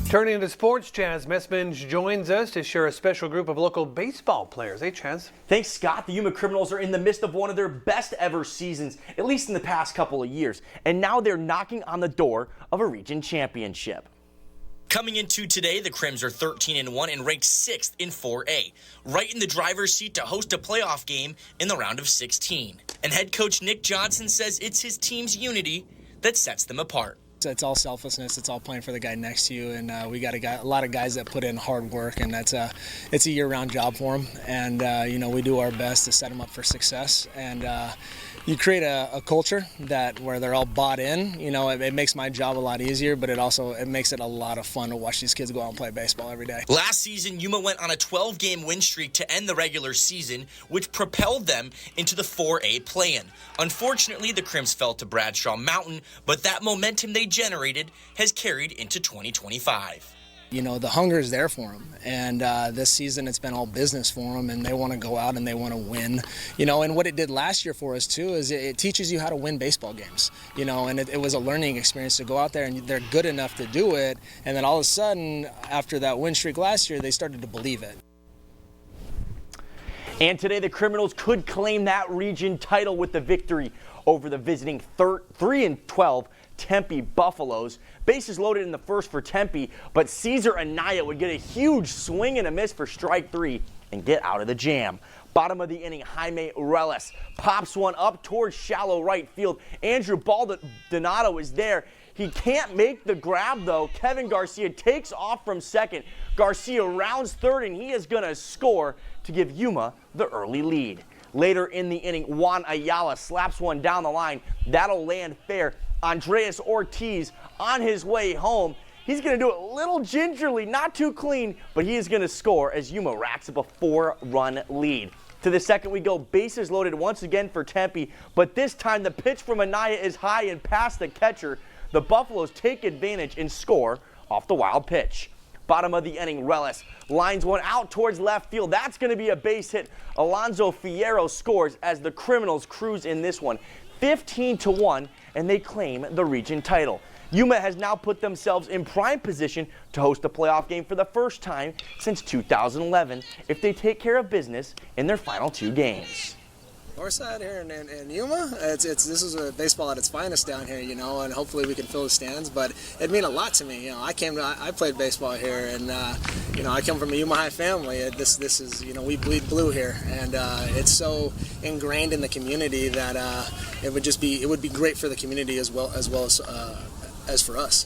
Turning to sports, Chaz Messman joins us to share a special group of local baseball players. Hey, Chaz. Thanks, Scott. The Yuma Criminals are in the midst of one of their best ever seasons, at least in the past couple of years. And now they're knocking on the door of a region championship. Coming into today, the Crims are 13-1 and ranked 6th in 4A, right in the driver's seat to host a playoff game in the round of 16. And head coach Nick Johnson says it's his team's unity that sets them apart. It's all selflessness. It's all playing for the guy next to you, and we got a lot of guys that put in hard work, and it's a year-round job for them. And we do our best to set them up for success. And you create a culture where they're all bought in. It makes my job a lot easier, but it makes it a lot of fun to watch these kids go out and play baseball every day. Last season, Yuma went on a 12-game win streak to end the regular season, which propelled them into the 4A play-in. Unfortunately, the Crims fell to Bradshaw Mountain, but that momentum they generated has carried into 2025. The hunger is there for them, and this season it's been all business for them, and they want to go out and they want to win. And what it did last year for us too is it teaches you how to win baseball games. And it was a learning experience to go out there, and they're good enough to do it. And then all of a sudden, after that win streak last year, they started to believe it. And today the Criminals could claim that region title with the victory over the visiting 3-12 Tempe Buffaloes. Bases loaded in the first for Tempe, but Cesar Anaya would get a huge swing and a miss for strike 3 and get out of the jam. Bottom of the inning, Jaime Reles pops one up towards shallow right field. Andrew Baldonado is there. He can't make the grab, though. Kevin Garcia takes off from second. Garcia rounds third, and he is going to score to give Yuma the early lead. Later in the inning, Juan Ayala slaps one down the line. That'll land fair. Andres Ortiz on his way home. He's going to do it a little gingerly, not too clean, but he is going to score as Yuma racks up a 4-run lead. To the second we go, bases loaded once again for Tempe, but this time the pitch from Anaya is high and past the catcher. The Buffaloes take advantage and score off the wild pitch. Bottom of the inning, Reles lines one out towards left field. That's going to be a base hit. Alonzo Fierro scores as the Criminals cruise in this one, 15-1, and they claim the region title. Yuma has now put themselves in prime position to host a playoff game for the first time since 2011 if they take care of business in their final 2 games. North side here in Yuma, this is a baseball at its finest down here, and hopefully we can fill the stands. But it meant a lot to me. I played baseball here, and I come from a Yuma High family. This is we bleed blue here, and it's so ingrained in the community that it would be great for the community as well as for us.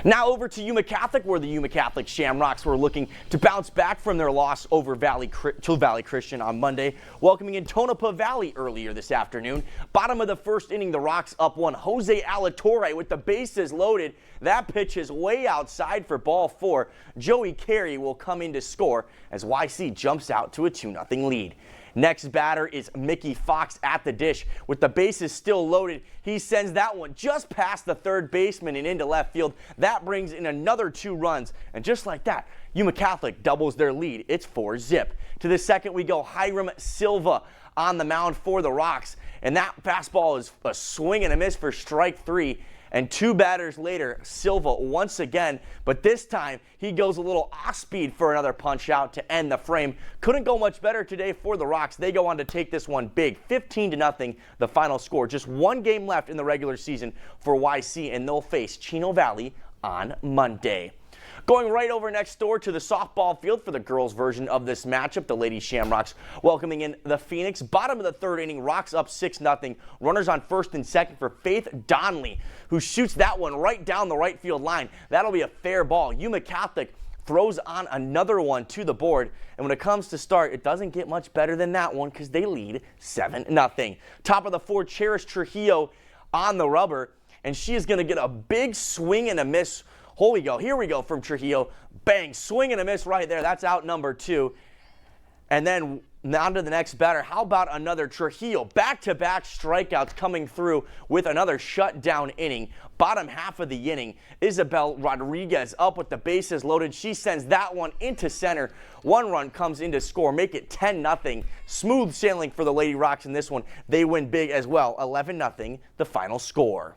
Now over to Yuma Catholic, where the Yuma Catholic Shamrocks were looking to bounce back from their loss over Valley Christian on Monday, welcoming in Tonopah Valley earlier this afternoon. Bottom of the first inning, the Rocks up one. Jose Alatorre with the bases loaded. That pitch is way outside for ball 4. Joey Carey will come in to score as YC jumps out to a 2-0 lead. Next batter is Mickey Fox at the dish. With the bases still loaded, he sends that one just past the third baseman and into left field. That brings in another 2 runs. And just like that, Yuma Catholic doubles their lead. It's 4-0. To the second we go, Hiram Silva on the mound for the Rocks. And that fastball is a swing and a miss for strike 3. And 2 batters later, Silva once again, but this time he goes a little off speed for another punch out to end the frame. Couldn't go much better today for the Rocks. They go on to take this one big, 15-0, the final score. Just 1 game left in the regular season for YC, and they'll face Chino Valley on Monday. Going right over next door to the softball field for the girls' version of this matchup, the Lady Shamrocks welcoming in the Phoenix. Bottom of the third inning, Rocks up 6-0. Runners on first and second for Faith Donnelly, who shoots that one right down the right field line. That'll be a fair ball. Yuma Catholic throws on another one to the board. And when it comes to start, it doesn't get much better than that one because they lead 7-0. Top of the 4, Cherish Trujillo on the rubber, and she is going to get a big swing and a miss. Here we go from Trujillo. Bang, swing and a miss right there. That's out number 2. And then on to the next batter. How about another Trujillo? Back-to-back strikeouts coming through with another shutdown inning. Bottom half of the inning, Isabel Rodriguez up with the bases loaded. She sends that one into center. 1 run comes in to score. Make it 10-0. Smooth sailing for the Lady Rocks in this one. They win big as well. 11-0, the final score.